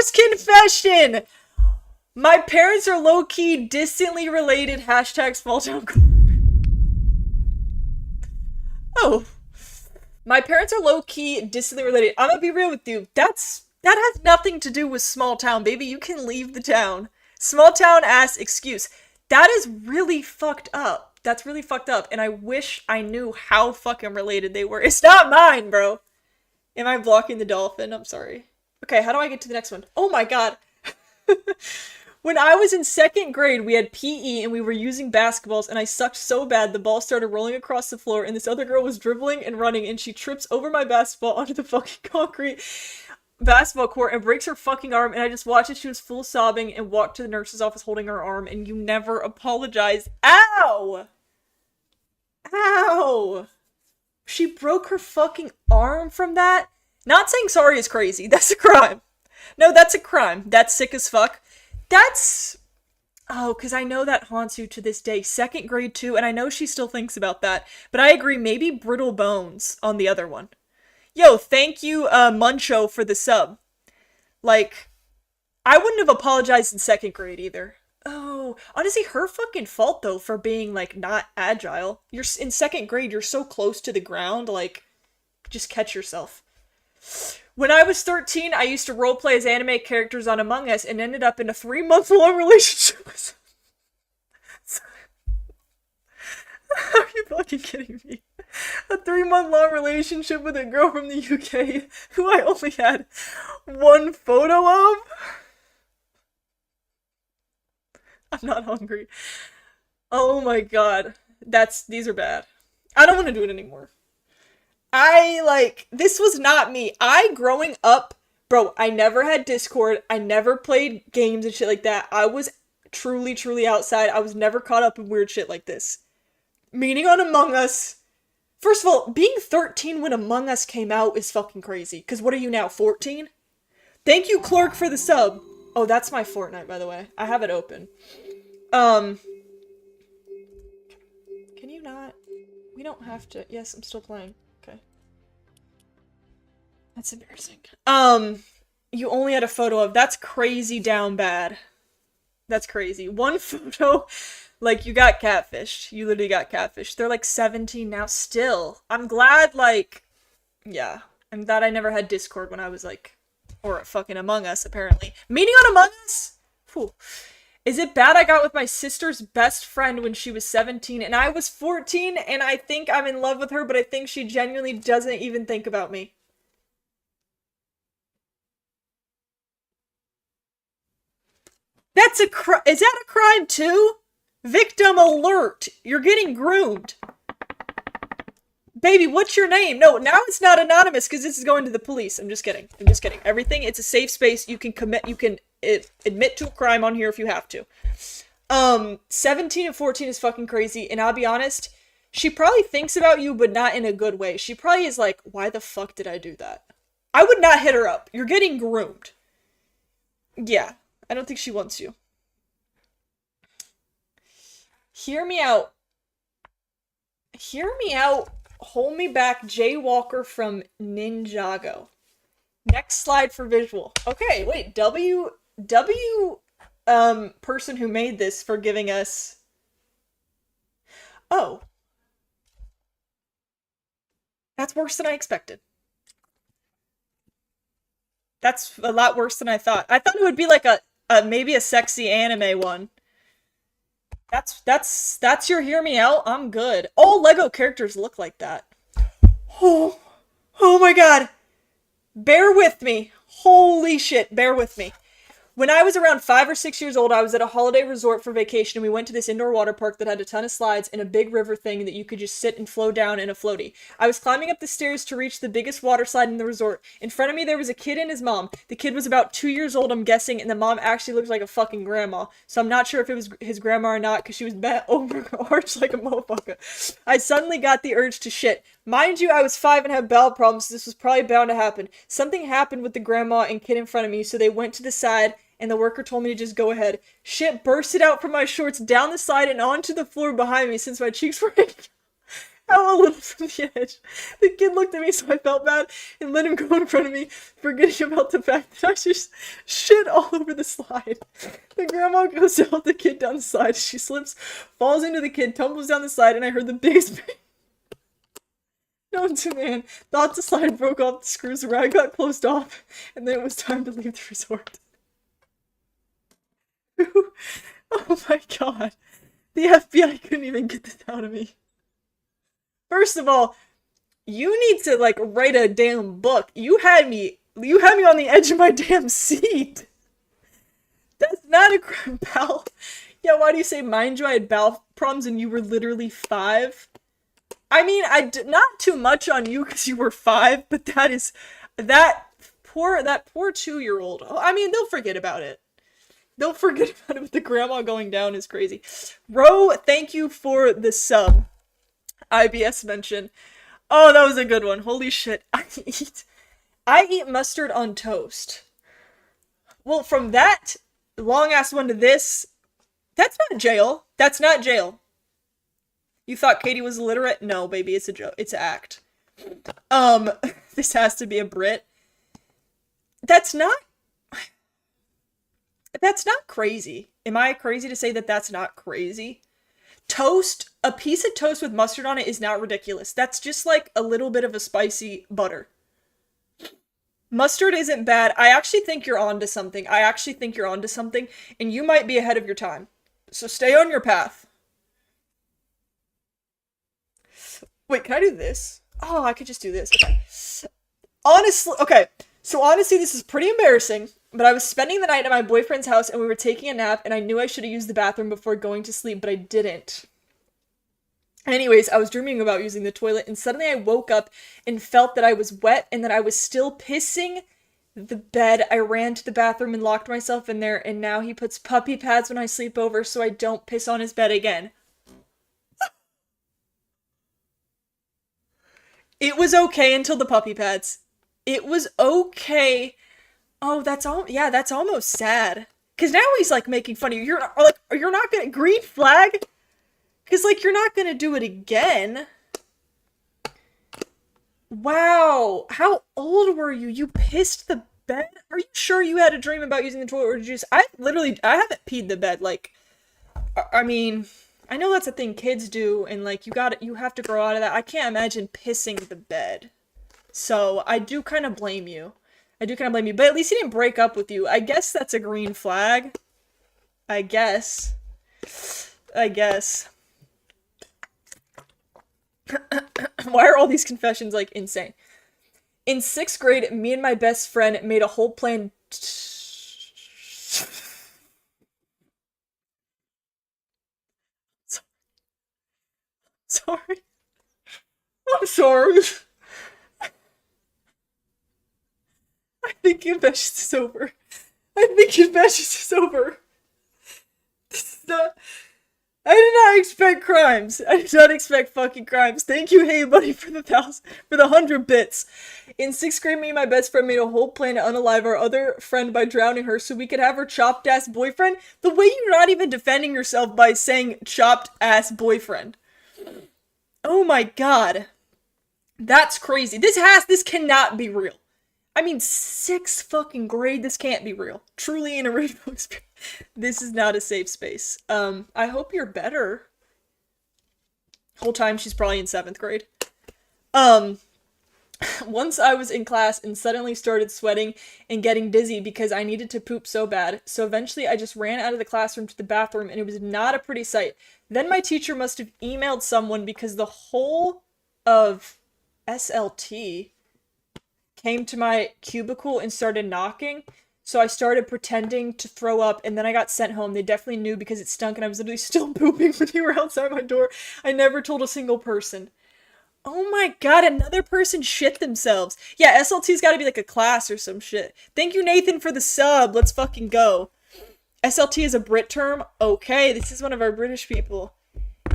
First confession! My parents are low-key distantly related. Hashtag small town. Oh. My parents are low-key distantly related. I'm gonna be real with you. That has nothing to do with small town, baby. You can leave the town. Small town ass excuse. That is really fucked up. That's really fucked up. And I wish I knew how fucking related they were. It's not mine, bro. Am I blocking the dolphin? I'm sorry. Okay, how do I get to the next one? Oh my god. When I was in second grade, we had PE and we were using basketballs and I sucked so bad the ball started rolling across the floor and this other girl was dribbling and running and she trips over my basketball onto the fucking concrete basketball court and breaks her fucking arm and I just watched it. She was full sobbing and walked to the nurse's office holding her arm and you never apologized. Ow! Ow! She broke her fucking arm from that? Not saying sorry is crazy. That's a crime. No, that's a crime. That's sick as fuck. That's... Oh, because I know that haunts you to this day. Second grade too, and I know she still thinks about that. But I agree, maybe brittle bones on the other one. Yo, thank you, Muncho, for the sub. Like, I wouldn't have apologized in second grade either. Oh, honestly, her fucking fault, though, for being, like, not agile. You're in second grade, you're so close to the ground, like, just catch yourself. When I was 13, I used to roleplay as anime characters on Among Us and ended up in a 3-month-long relationship with... Are you fucking kidding me? A 3-month-long relationship with a girl from the UK who I only had one photo of? I'm not hungry. Oh my god. These are bad. I don't want to do it anymore. This was not me. Growing up, bro, I never had Discord. I never played games and shit like that. I was truly, truly outside. I was never caught up in weird shit like this. Meeting on Among Us. First of all, being 13 when Among Us came out is fucking crazy. Because what are you now, 14? Thank you, Clark, for the sub. Oh, that's my Fortnite, by the way. I have it open. Can you not? We don't have to. Yes, I'm still playing. Okay. That's embarrassing. You only had a photo of. That's crazy down bad. That's crazy. One photo, like, you got catfished. You literally got catfished. They're, like, 17 now still. I'm glad, like, yeah. I'm glad I never had Discord when I was, like, or fucking Among Us, apparently. Meeting on Among Us? Whew. Is it bad I got with my sister's best friend when she was 17 and I was 14 and I think I'm in love with her, but I think she genuinely doesn't even think about me? That's a is that a crime too? Victim alert! You're getting groomed. Baby, what's your name? No, now it's not anonymous because this is going to the police. I'm just kidding. I'm just kidding. Everything, it's a safe space. You can admit to a crime on here if you have to. 17 and 14 is fucking crazy, and I'll be honest, she probably thinks about you, but not in a good way. She probably is like, why the fuck did I do that? I would not hit her up. You're getting groomed. Yeah, I don't think she wants you. Hear me out. Hear me out. Hold me back, Jay Walker from Ninjago. Next slide for visual. Okay, wait, person who made this for giving us... Oh. That's worse than I expected. That's a lot worse than I thought. I thought it would be like maybe a sexy anime one. That's your hear me out? I'm good. All Lego characters look like that. Oh my god. Bear with me. Holy shit, bear with me. When I was around 5 or 6 years old, I was at a holiday resort for vacation, and we went to this indoor water park that had a ton of slides and a big river thing that you could just sit and float down in a floaty. I was climbing up the stairs to reach the biggest water slide in the resort. In front of me, there was a kid and his mom. The kid was about 2 years old, I'm guessing, and the mom actually looked like a fucking grandma. So I'm not sure if it was his grandma or not, because she was bent over arched like a motherfucker. I suddenly got the urge to shit. Mind you, I was 5 and had bowel problems, so this was probably bound to happen. Something happened with the grandma and kid in front of me, so they went to the side, and the worker told me to just go ahead. Shit bursted out from my shorts, down the slide, and onto the floor behind me since my cheeks were How a little from the edge. The kid looked at me, so I felt bad and let him go in front of me, forgetting about the fact that I just shit all over the slide. The grandma goes to help the kid down the slide. She slips, falls into the kid, tumbles down the slide, and I heard the biggest bang known to man. Thought the slide broke off the screws, the ride got closed off, and then it was time to leave the resort. Oh my god. The FBI couldn't even get this out of me. First of all, you need to, like, write a damn book. You had me on the edge of my damn seat. That's not a crime, pal. Yeah, why do you say, mind you, I had bowel problems and you were literally 5? I mean, not too much on you because you were 5, but that poor 2-year-old. I mean, they'll forget about it. They'll forget about it, but the grandma going down is crazy. Ro, thank you for the sub. IBS mention. Oh, that was a good one. Holy shit. I eat mustard on toast. Well, from that long-ass one to this, that's not jail. That's not jail. You thought Katie was illiterate? No, baby, it's a joke. It's an act. This has to be a Brit. That's not crazy. Am I crazy to say that that's not crazy? Toast, a piece of toast with mustard on it is not ridiculous. That's just like a little bit of a spicy butter. Mustard isn't bad. I actually think you're onto something. And you might be ahead of your time. So stay on your path. Wait, can I do this? Oh, I could just do this. Okay. Honestly, this is pretty embarrassing, but I was spending the night at my boyfriend's house and we were taking a nap and I knew I should have used the bathroom before going to sleep, but I didn't. Anyways, I was dreaming about using the toilet and suddenly I woke up and felt that I was wet and that I was still pissing the bed. I ran to the bathroom and locked myself in there, and now he puts puppy pads when I sleep over so I don't piss on his bed again. It was okay until the puppy pads. It was okay. Oh, that's almost sad. Cause now he's like making fun of you. You're not gonna green flag? Cause like you're not gonna do it again. Wow. How old were you? You pissed the bed? Are you sure you had a dream about using the toilet, or did you just I haven't peed the bed. Like, I mean, I know that's a thing kids do, and like you have to grow out of that. I can't imagine pissing the bed. So I do kind of blame you. But at least he didn't break up with you. I guess that's a green flag. I guess. Why are all these confessions, like, insane? In 6th grade, me and my best friend made a whole plan. Sorry. I'm sorry. I think confessions is over. This is not... I did not expect crimes. I did not expect fucking crimes. Thank you, hey buddy, for the 100 bits. In 6th grade, me and my best friend made a whole plan to unalive our other friend by drowning her so we could have her chopped ass boyfriend. The way you're not even defending yourself by saying chopped ass boyfriend. Oh my god. That's crazy. This cannot be real. I mean, 6th fucking grade, this can't be real. Truly an original experience. This is not a safe space. I hope you're better. Whole time she's probably in 7th grade. Once I was in class and suddenly started sweating and getting dizzy because I needed to poop so bad. So eventually I just ran out of the classroom to the bathroom and it was not a pretty sight. Then my teacher must have emailed someone because the whole of SLT came to my cubicle and started knocking. So I started pretending to throw up and then I got sent home. They definitely knew because it stunk and I was literally still pooping when they were outside my door. I never told a single person. Oh my god, another person shit themselves. Yeah, SLT's gotta be like a class or some shit. Thank you, Nathan, for the sub. Let's fucking go. SLT is a Brit term? Okay, this is one of our British people.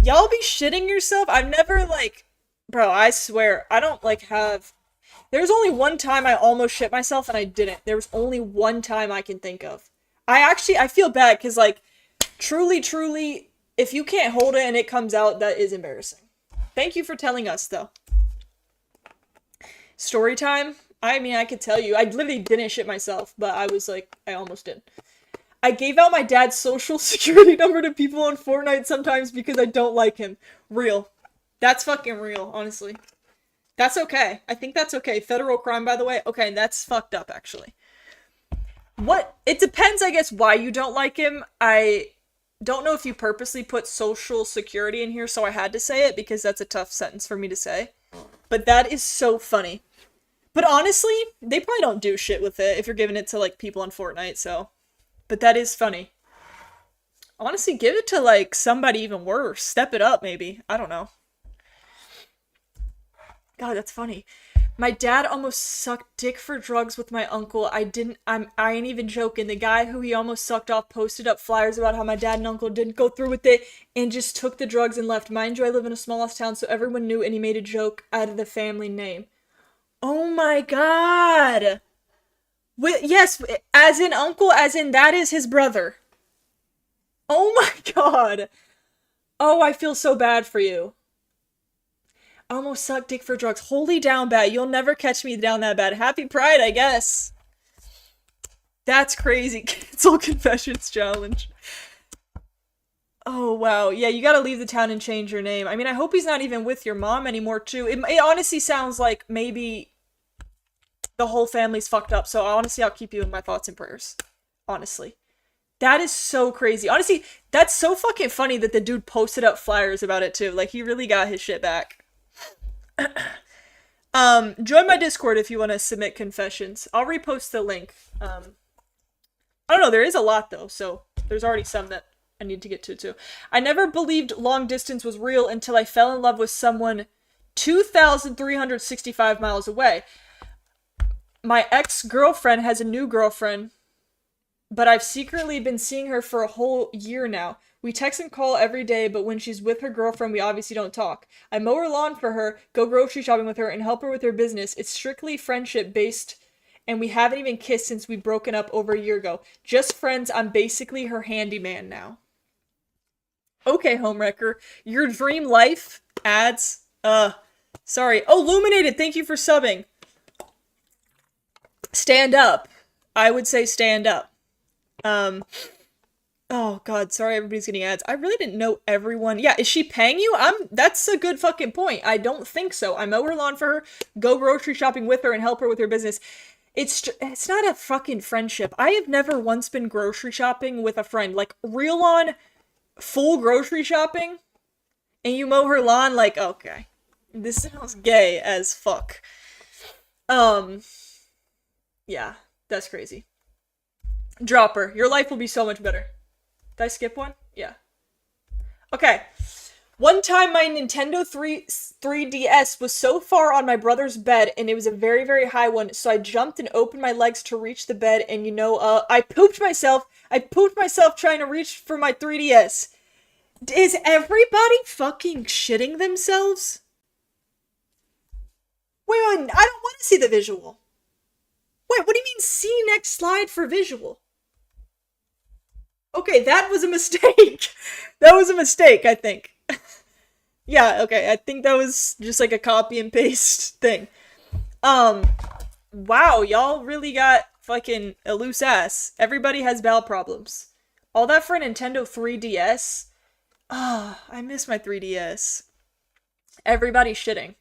Y'all be shitting yourself? I've never, like... Bro, I swear, I don't, like, have... There's only one time I almost shit myself and I didn't. There was only one time I can think of. I feel bad because, like, truly, if you can't hold it and it comes out, that is embarrassing. Thank you for telling us, though. Story time? I mean, I could tell you. I literally didn't shit myself, but I was like, I almost did. I gave out my dad's social security number to people on Fortnite sometimes because I don't like him. Real. That's fucking real, honestly. That's okay. I think that's okay. Federal crime, by the way. Okay, that's fucked up, actually. What? It depends, I guess, why you don't like him. I don't know if you purposely put social security in here, so I had to say it because that's a tough sentence for me to say. But that is so funny. But honestly, they probably don't do shit with it if you're giving it to, like, people on Fortnite, so. But that is funny. Honestly, give it to, like, somebody even worse. Step it up, maybe. I don't know. God, that's funny. My dad almost sucked dick for drugs with my uncle. I ain't even joking. The guy who he almost sucked off posted up flyers about how my dad and uncle didn't go through with it and just took the drugs and left. Mind you, I live in a small ass town, so everyone knew, and he made a joke out of the family name. Oh my god! Yes, as in uncle, as in that is his brother. Oh my god! Oh, I feel so bad for you. Almost sucked dick for drugs. Holy down bad. You'll never catch me down that bad. Happy Pride, I guess. That's crazy. Cancel confessions challenge. Oh, wow. Yeah, you gotta leave the town and change your name. I mean, I hope he's not even with your mom anymore, too. It honestly sounds like maybe the whole family's fucked up, so honestly, I'll keep you in my thoughts and prayers. Honestly. That is so crazy. Honestly, that's so fucking funny that the dude posted up flyers about it, too. Like, he really got his shit back. Join my Discord if you want to submit confessions. I'll repost the link. I don't know, there is a lot though, so there's already some that I need to get to too. I never believed long distance was real until I fell in love with someone 2,365 miles away. My ex-girlfriend has a new girlfriend, but I've secretly been seeing her for a whole year now. We text and call every day, but when she's with her girlfriend, we obviously don't talk. I mow her lawn for her, go grocery shopping with her, and help her with her business. It's strictly friendship-based, and we haven't even kissed since we've broken up over a year ago. Just friends, I'm basically her handyman now. Okay, homewrecker. Your dream life? Ads? Sorry. Oh, Luminated, thank you for subbing. Stand up. I would say stand up. Oh god, sorry everybody's getting ads. I really didn't know everyone. Yeah, is she paying you? That's a good fucking point. I don't think so. I mow her lawn for her, go grocery shopping with her, and help her with her business. It's not a fucking friendship. I have never once been grocery shopping with a friend. Like, real on full grocery shopping, and you mow her lawn, like, okay. This sounds gay as fuck. Yeah, that's crazy. Dropper, your life will be so much better. Did I skip one? Yeah. Okay. One time my Nintendo 3DS was so far on my brother's bed, and it was a very, very high one, so I jumped and opened my legs to reach the bed, and I pooped myself. I pooped myself trying to reach for my 3DS. Is everybody fucking shitting themselves? Wait, I don't want to see the visual. Wait, what do you mean see next slide for visual? Okay, that was a mistake. That was a mistake, I think. Yeah, okay, I think that was just like a copy and paste thing. Wow, y'all really got fucking a loose ass. Everybody has bowel problems. All that for a Nintendo 3DS? Ah, I miss my 3DS. Everybody's shitting.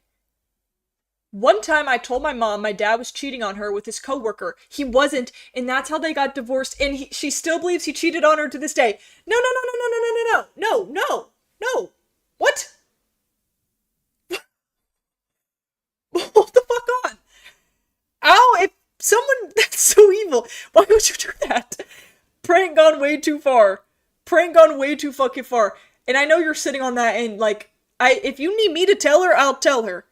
One time I told my mom my dad was cheating on her with his coworker. He wasn't, and that's how they got divorced, and she still believes he cheated on her to this day. No, no, no, no, no, no, no, no, no, no, no. What? Hold the fuck on. Ow, if someone, that's so evil. Why would you do that? Prank gone way too far. Prank gone way too fucking far. And I know you're sitting on that, and like, if you need me to tell her, I'll tell her.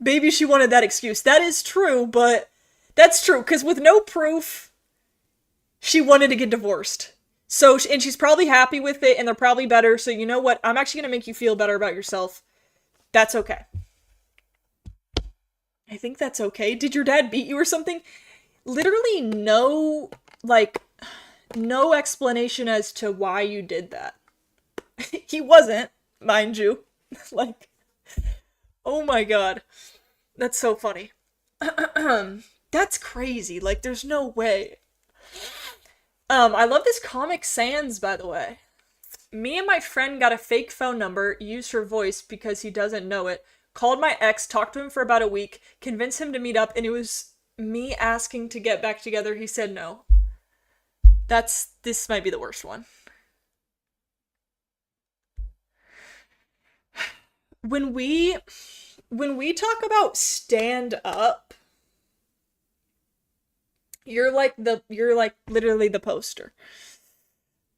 Maybe she wanted that excuse. That is true, but that's true, because with no proof, she wanted to get divorced. So, and she's probably happy with it, and they're probably better, so you know what? I'm actually going to make you feel better about yourself. That's okay. I think that's okay. Did your dad beat you or something? Literally no explanation as to why you did that. He wasn't, mind you. Like, Oh my god. That's so funny. That's crazy. Like, there's no way. I love this Comic Sans, by the way. Me and my friend got a fake phone number, used her voice because he doesn't know it, called my ex, talked to him for about a week, convinced him to meet up, and it was me asking to get back together. He said no. This might be the worst one. When we when we talk about stand up, you're like literally the poster.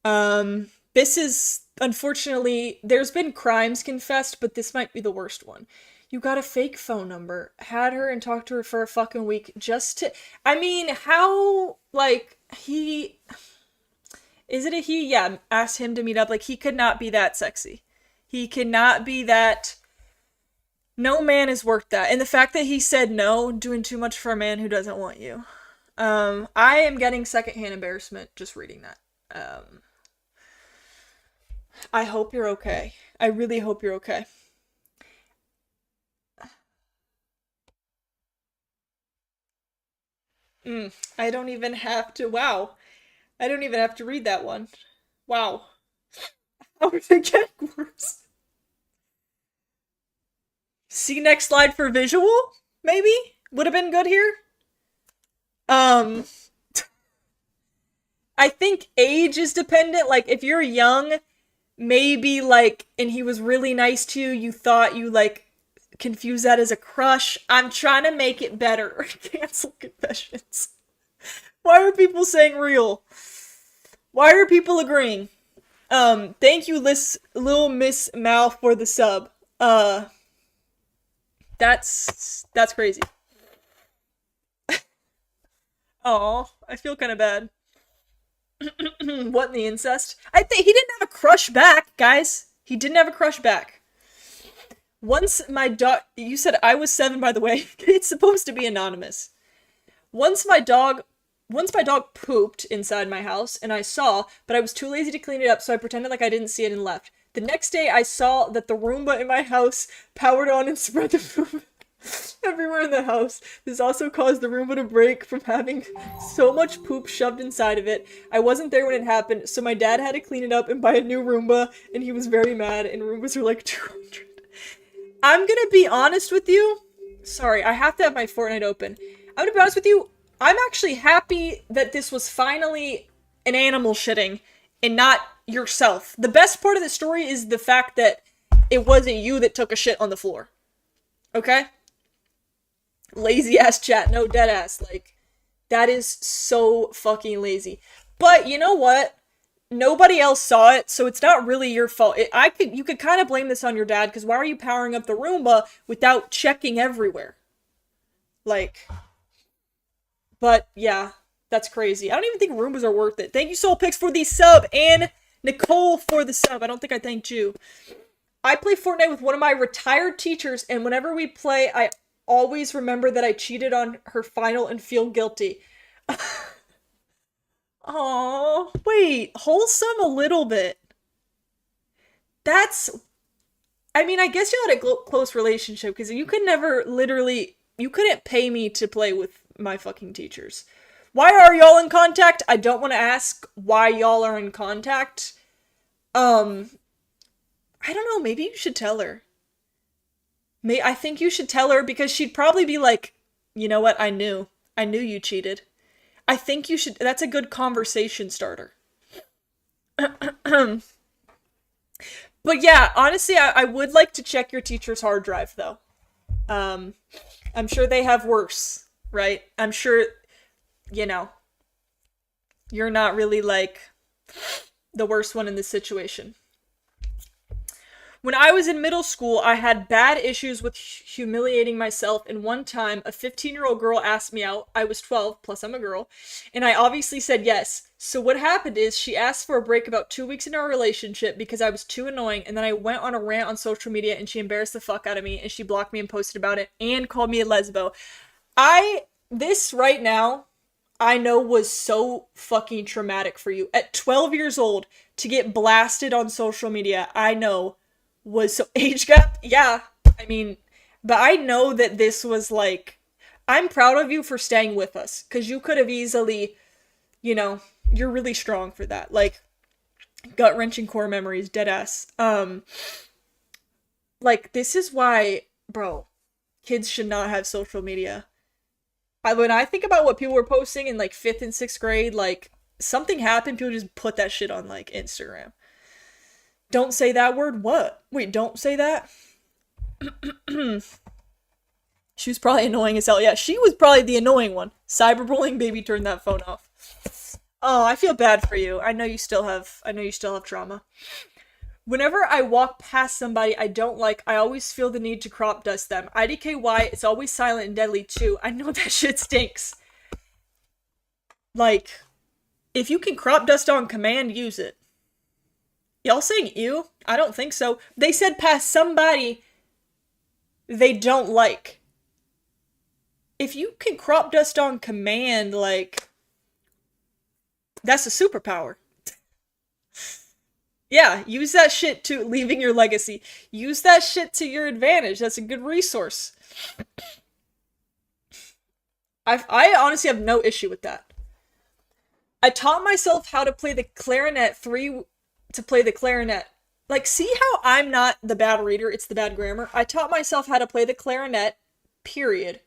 This is unfortunately there's been crimes confessed, but this might be the worst one. You got a fake phone number, had her and talked to her for a fucking week just to I mean, how like he is it a he? Yeah, asked him to meet up. Like he could not be that sexy. He cannot be that no man is worth that. And the fact that he said no, doing too much for a man who doesn't want you. I am getting secondhand embarrassment just reading that. I hope you're okay. I really hope you're okay. I don't even have to. Wow. I don't even have to read that one. Wow. How are they getting worse? See next slide for visual? Maybe? Would have been good here? Um, I think age is dependent. Like, if you're young, maybe, like, and he was really nice to you, you thought you, like, confused that as a crush. I'm trying to make it better. Cancel confessions. Why are people saying real? Why are people agreeing? Thank you, Lil Miss Mal, for the sub. That's crazy. Oh, I feel kind of bad. What in the incest? I think he didn't have a crush back, guys. He didn't have a crush back. Once my dog, you said I was 7, by the way. It's supposed to be anonymous. Once my dog, once my dog pooped inside my house, and I saw, but I was too lazy to clean it up, so I pretended like I didn't see it and left. The next day, I saw that the Roomba in my house powered on and spread the poop everywhere in the house. This also caused the Roomba to break from having so much poop shoved inside of it. I wasn't there when it happened, so my dad had to clean it up and buy a new Roomba, and he was very mad, and Roombas are like 200. I'm gonna be honest with you. Sorry, I have to have my Fortnite open. I'm gonna be honest with you. I'm actually happy that this was finally an animal shitting and not yourself. The best part of the story is the fact that it wasn't you that took a shit on the floor. Okay? Lazy ass chat, no dead ass. Like, that is so fucking lazy. But you know what? Nobody else saw it, so it's not really your fault. You could kind of blame this on your dad, because why are you powering up the Roomba without checking everywhere? Like, but yeah, that's crazy. I don't even think Roombas are worth it. Thank you, SoulPix, for the sub, and Nicole for the sub. I don't think I thanked you. I play Fortnite with one of my retired teachers, and whenever we play, I always remember that I cheated on her final and feel guilty. Oh, wait, wholesome a little bit. That's, I mean, I guess you had a close relationship because you could never literally, you couldn't pay me to play with my fucking teachers. Why are y'all in contact? I don't want to ask why y'all are in contact. Um, I don't know, maybe you should tell her. I think you should tell her because she'd probably be like, you know what, I knew. I knew you cheated. I think you should, that's a good conversation starter. But yeah, honestly, I would like to check your teacher's hard drive, though. Um, I'm sure they have worse, right? I'm sure, you know, you're not really, like, the worst one in this situation. When I was in middle school, I had bad issues with humiliating myself, and one time, a 15-year-old girl asked me out. I was 12, plus I'm a girl, and I obviously said yes. So what happened is, she asked for a break about 2 weeks into our relationship because I was too annoying, and then I went on a rant on social media, and she embarrassed the fuck out of me, and she blocked me and posted about it, and called me a lesbo. This right now, I know was so fucking traumatic for you. At 12 years old, to get blasted on social media, I know was so age gap, yeah, I mean, but I know that this was like, I'm proud of you for staying with us, because you could have easily, you know, you're really strong for that. Like, gut-wrenching core memories, dead ass. Like, this is why, bro, kids should not have social media. When I think about what people were posting in like 5th and 6th grade, like, something happened, people just put that shit on like Instagram. Don't say that word. What? Wait, don't say that? She was probably annoying as hell. Yeah, she was probably the annoying one. Cyberbullying, baby, turn that phone off. Oh, I feel bad for you. I know you still have trauma. Whenever I walk past somebody I don't like, I always feel the need to crop dust them. IDKY, it's always silent and deadly too. I know that shit stinks. Like, if you can crop dust on command, use it. Y'all saying ew? I don't think so. They said past somebody they don't like. If you can crop dust on command, like, that's a superpower. Yeah, use that shit to leaving your legacy. Use that shit to your advantage. That's a good resource. I honestly have no issue with that. I taught myself how to play the clarinet to play the clarinet. Like, see how I'm not the bad reader, it's the bad grammar? I taught myself how to play the clarinet, period.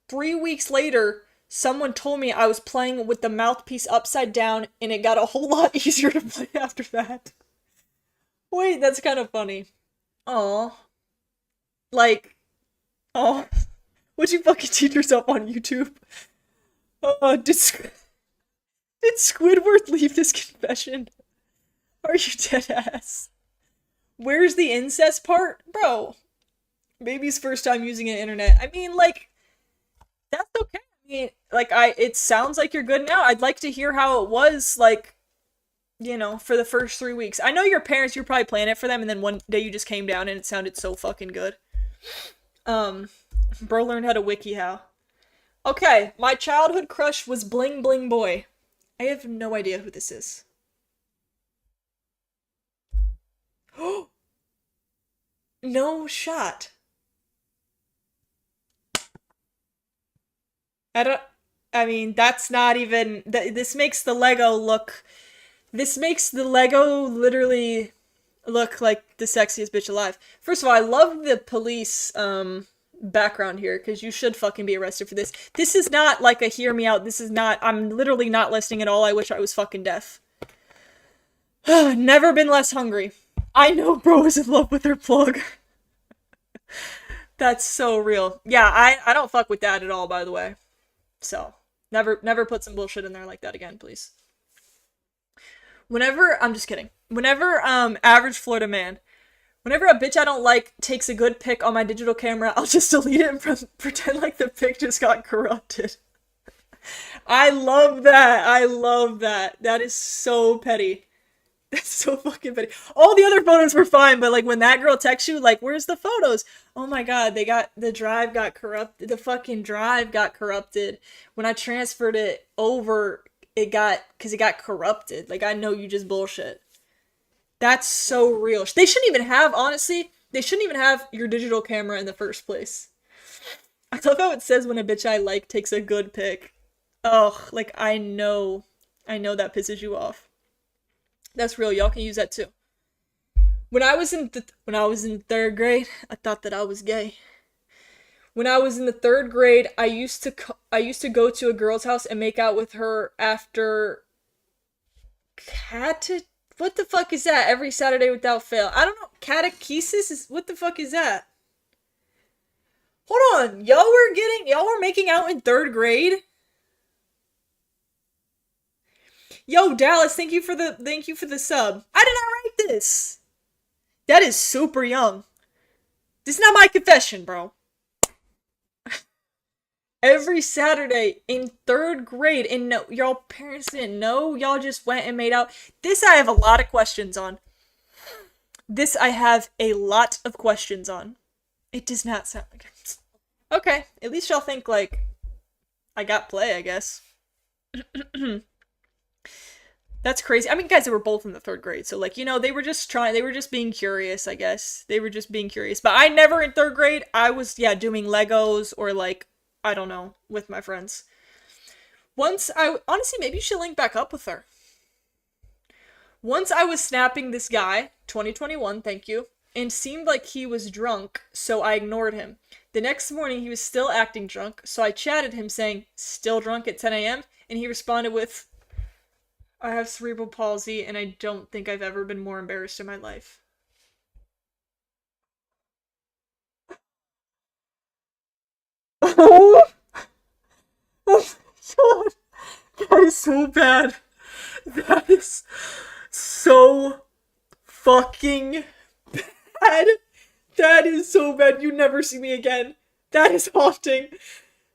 3 weeks later, someone told me I was playing with the mouthpiece upside down, and it got a whole lot easier to play after that. Wait, that's kind of funny. Aw. Like, aw. Would you fucking teach yourself on YouTube? Did Squidward leave this confession? Are you dead ass? Where's the incest part? Bro, baby's first time using an internet. I mean, like, that's okay. I mean, like, it sounds like you're good now. I'd like to hear how it was, like, you know, for the first 3 weeks. I know your parents, you're probably playing it for them, and then one day you just came down and it sounded so fucking good. Bro learned how to wiki how. Okay, my childhood crush was Bling Bling Boy. I have no idea who this is. No shot. I don't. I mean, that's not even. This makes the Lego look. This makes the Lego literally look like the sexiest bitch alive. First of all, I love the police background here, because you should fucking be arrested for this. This is not like a hear me out. This is not. I'm literally not listening at all. I wish I was fucking deaf. Never been less hungry. I know bro is in love with her plug. That's so real. Yeah, I don't fuck with that at all, by the way. So, never put some bullshit in there like that again, please. Whenever, I'm just kidding. Whenever, average Florida man, whenever a bitch I don't like takes a good pic on my digital camera, I'll just delete it and pretend like the pic just got corrupted. I love that. I love that. That is so petty. That's so fucking petty. All the other photos were fine, but like when that girl texts you, like, where's the photos? Oh my god, the drive got corrupted. The fucking drive got corrupted. When I transferred it over, because it got corrupted. Like, I know you just bullshit. That's so real. They shouldn't even have, honestly, they shouldn't even have your digital camera in the first place. I love how it says when a bitch I like takes a good pic. Ugh, like, I know that pisses you off. That's real. Y'all can use that too. When I was in 3rd grade, I thought that I was gay. When I was in the 3rd grade, I used to go to a girl's house and make out with her after what the fuck is that? Every Saturday without fail. I don't know. Catechesis is what the fuck is that? Hold on. Y'all were making out in 3rd grade? Yo, Dallas, thank you for the sub. I did not write this. That is super young. This is not my confession, bro. Every Saturday in 3rd grade, and no, y'all parents didn't know. Y'all just went and made out. This I have a lot of questions on. This I have a lot of questions on. It does not sound like it. Okay, at least y'all think, like, I got play, I guess. That's crazy. I mean, guys, they were both in the third grade, so like, they were just they were just being curious, I guess. They were just being curious. But I never in third grade, I was, yeah, doing Legos or like, I don't know, with my friends. Honestly, maybe you should link back up with her. Once I was snapping this guy, 2021, thank you, and seemed like he was drunk, so I ignored him. The next morning, he was still acting drunk, so I chatted him saying, still drunk at 10 a.m., and he responded with, I have cerebral palsy, and I don't think I've ever been more embarrassed in my life. Oh, oh my god. That is so bad. That is so fucking bad. That is so bad. You never see me again. That is haunting.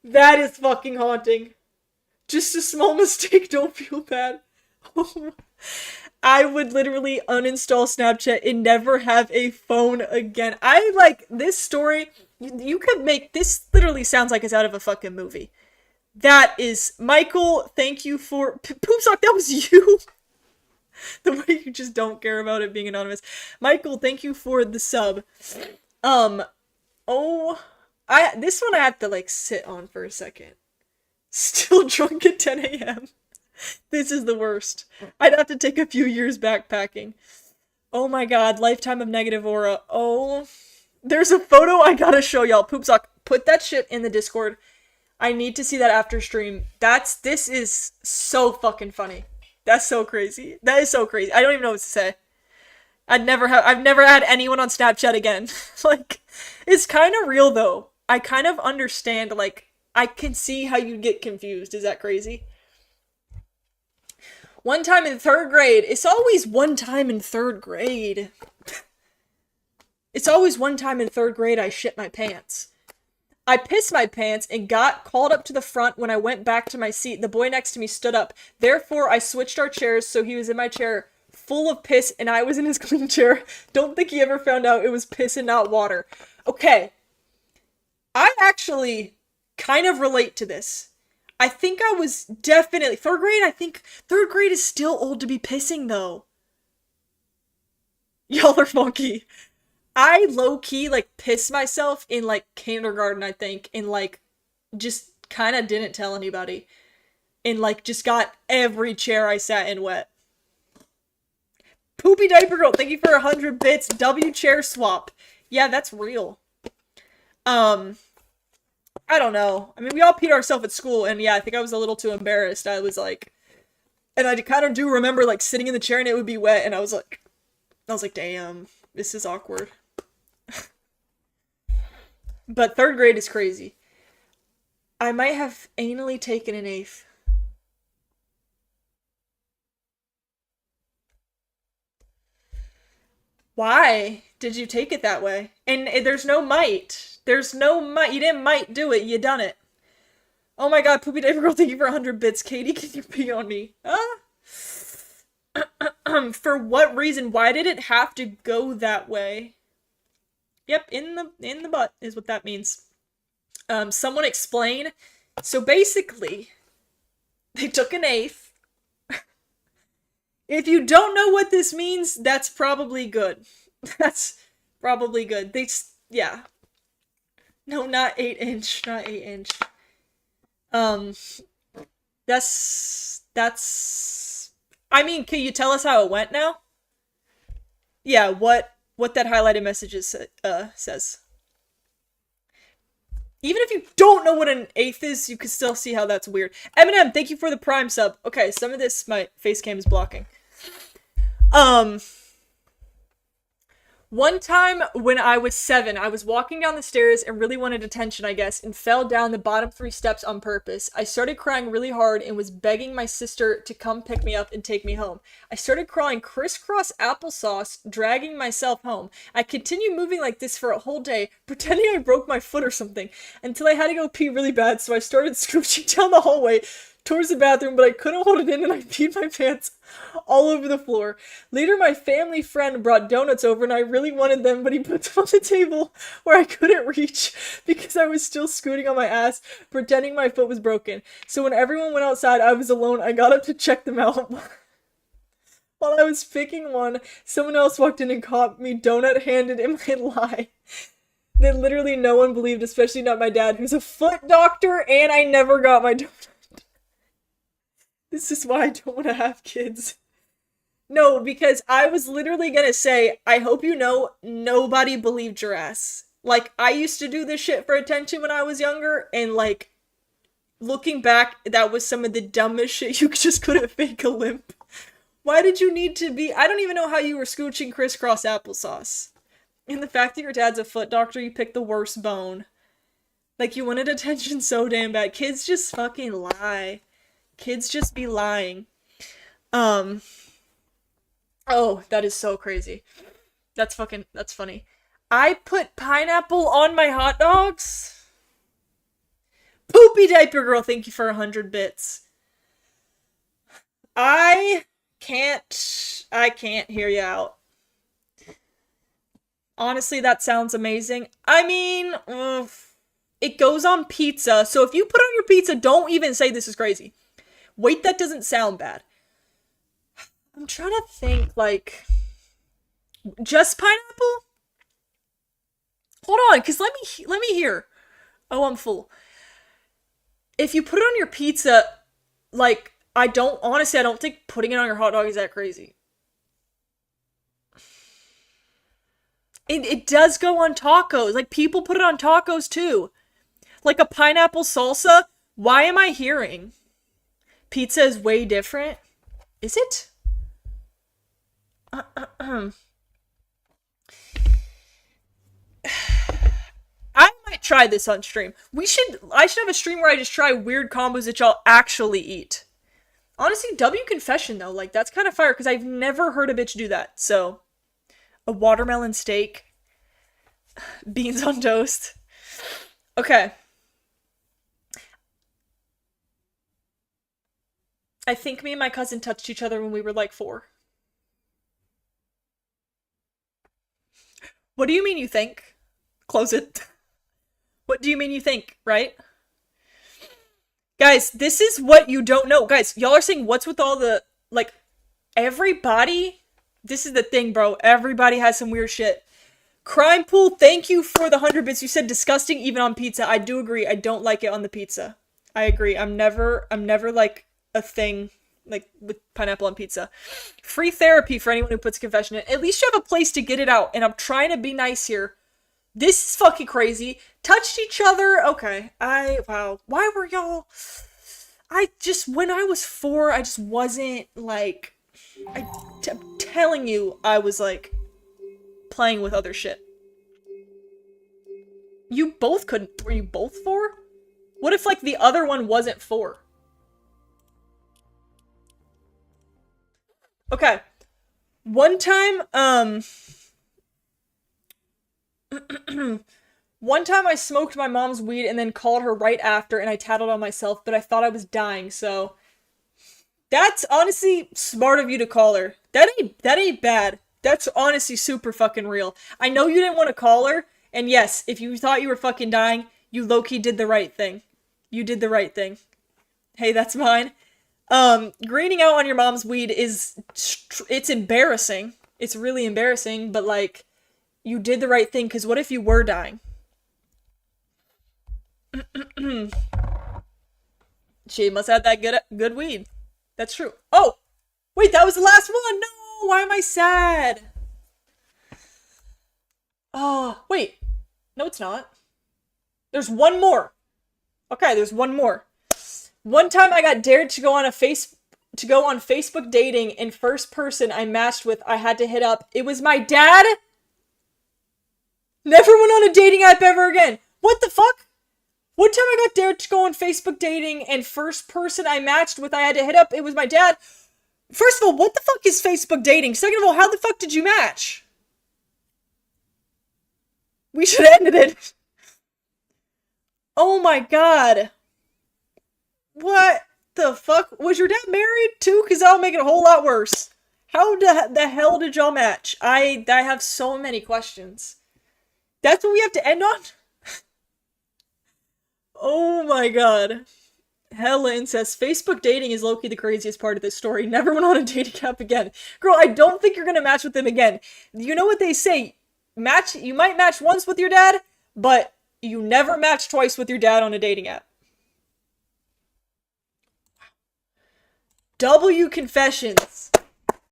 That is fucking haunting. Just a small mistake, don't feel bad. I would literally uninstall Snapchat and never have a phone again. I like this story. You could make this literally sounds like it's out of a fucking movie. That is Michael. Thank you for Poopsock. That was you. The way you just don't care about it being anonymous. Michael, thank you for the sub. Oh, this one I have to like sit on for a second. Still drunk at 10 a.m. This is the worst. I'd have to take a few years backpacking. Oh my god, lifetime of negative aura. Oh, there's a photo I gotta show y'all. Poopsock, put that shit in the Discord. I need to see that after stream. This is so fucking funny. That's so crazy. That is so crazy. I don't even know what to say. I've never had anyone on Snapchat again. Like, it's kind of real though. I kind of understand, like, I can see how you get confused. Is that crazy? One time in third grade. It's always one time in third grade. It's always one time in third grade I shit my pants. I pissed my pants and got called up to the front. When I went back to my seat, the boy next to me stood up. Therefore, I switched our chairs so he was in my chair full of piss and I was in his clean chair. Don't think he ever found out it was piss and not water. Okay. I actually kind of relate to this. I think I was definitely third grade. I think third grade is still old to be pissing though. Y'all are funky. I low-key like pissed myself in like kindergarten, I think, and like just kind of didn't tell anybody, and like just got every chair I sat in wet. Poopy Diaper Girl, thank you for 100 bits. W chair swap. Yeah, that's real. I don't know. I mean, we all peed ourselves at school, and yeah, I think I was a little too embarrassed. I was like, and I kind of do remember like sitting in the chair and it would be wet, and I was like, damn, this is awkward. But third grade is crazy. I might have anally taken an eighth. Why did you take it that way? And there's no might. There's no might. You didn't might do it. You done it. Oh my god, Poopy Diaper Girl, thank you for 100 bits. Katie, can you pee on me? For what reason? Why did it have to go that way? Yep, in the butt is what that means. Someone explain. So basically, they took an eighth. If you don't know what this means, that's probably good. That's probably good. Yeah. No, not 8-inch. Not 8-inch. That's... I mean, can you tell us how it went now? Yeah, what that highlighted message says. Even if you don't know what an eighth is, you can still see how that's weird. Eminem, thank you for the Prime sub. Okay, some of this, my face cam is blocking. One time when I was 7, I was walking down the stairs and really wanted attention, I guess, and fell down the bottom 3 steps on purpose. I started crying really hard and was begging my sister to come pick me up and take me home. I started crawling crisscross applesauce, dragging myself home. I continued moving like this for a whole day, pretending I broke my foot or something, until I had to go pee really bad, so I started scooching down the hallway towards the bathroom, but I couldn't hold it in and I peed my pants all over the floor. Later, my family friend brought donuts over and I really wanted them, but he put them on the table where I couldn't reach because I was still scooting on my ass, pretending my foot was broken. So when everyone went outside, I was alone. I got up to check them out. While I was picking one, someone else walked in and caught me donut handed in my lie. That literally no one believed, especially not my dad, who's a foot doctor, and I never got my donut. This is why I don't want to have kids. No, because I was literally gonna say, I hope you know, nobody believed your ass. Like, I used to do this shit for attention when I was younger, and like, looking back, that was some of the dumbest shit. You just couldn't fake a limp. Why did you need to be? I don't even know how you were scooching crisscross applesauce. And the fact that your dad's a foot doctor, you picked the worst bone. Like, you wanted attention so damn bad. Kids just fucking lie. Kids just be lying. Oh, that is so crazy. That's funny. I put pineapple on my hot dogs? Poopy diaper girl, thank you for 100 bits. I can't hear you out. Honestly, that sounds amazing. I mean, it goes on pizza, so if you put it on your pizza, don't even say this is crazy. Wait, that doesn't sound bad. I'm trying to think, like, just pineapple? Hold on, because let me hear. Oh, I'm full. If you put it on your pizza, like, I don't think putting it on your hot dog is that crazy. It does go on tacos. Like, people put it on tacos, too. Like, a pineapple salsa? Why am I hearing? Pizza is way different? Is it? I might try this on stream. I should have a stream where I just try weird combos that y'all actually eat. Honestly, W confession though, like that's kind of fire because I've never heard a bitch do that. So, a watermelon steak, beans on toast. Okay. I think me and my cousin touched each other when we were like 4. What do you mean you think? Close it. What do you mean you think, right? Guys, this is what you don't know. Guys, y'all are saying what's with all the, like, everybody? This is the thing, bro. Everybody has some weird shit. Crime Pool, thank you for the 100 bits. You said disgusting even on pizza. I do agree. I don't like it on the pizza. I agree. I'm never like a thing like with pineapple on pizza. Free therapy for anyone who puts a confession in. At least you have a place to get it out. And I'm trying to be nice here. This is fucking crazy. Touched each other. Okay. Wow. Why were y'all... when I was 4, I just wasn't, like... I'm telling you, I was, like, playing with other shit. You both couldn't... Were you both 4? What if, like, the other one wasn't 4? Okay. One time, one time I smoked my mom's weed and then called her right after and I tattled on myself, but I thought I was dying, so... That's honestly smart of you to call her. That ain't bad. That's honestly super fucking real. I know you didn't want to call her, and yes, if you thought you were fucking dying, you low-key did the right thing. You did the right thing. Hey, that's mine. Greening out on your mom's weed it's embarrassing. It's really embarrassing, but like, you did the right thing, because what if you were dying? She must have that good weed. That's true. Oh! Wait, that was the last one! No! Why am I sad? Oh, wait. No, it's not. There's one more. Okay, there's one more. One time I got dared to go on Facebook dating, and first person I matched with I had to hit up. It was my dad? Never went on a dating app ever again. What the fuck? One time I got dared to go on Facebook dating, and first person I matched with I had to hit up. It was my dad. First of all, what the fuck is Facebook dating? Second of all, how the fuck did you match? We should have ended it. Oh my god. What the fuck? Was your dad married too? Because that'll make it a whole lot worse. How the hell did y'all match? I have so many questions. That's what we have to end on? Oh my god. Helen says, Facebook dating is low-key the craziest part of this story. Never went on a dating app again. Girl, I don't think you're gonna match with them again. You know what they say? You might match once with your dad, but you never match twice with your dad on a dating app. W Confessions.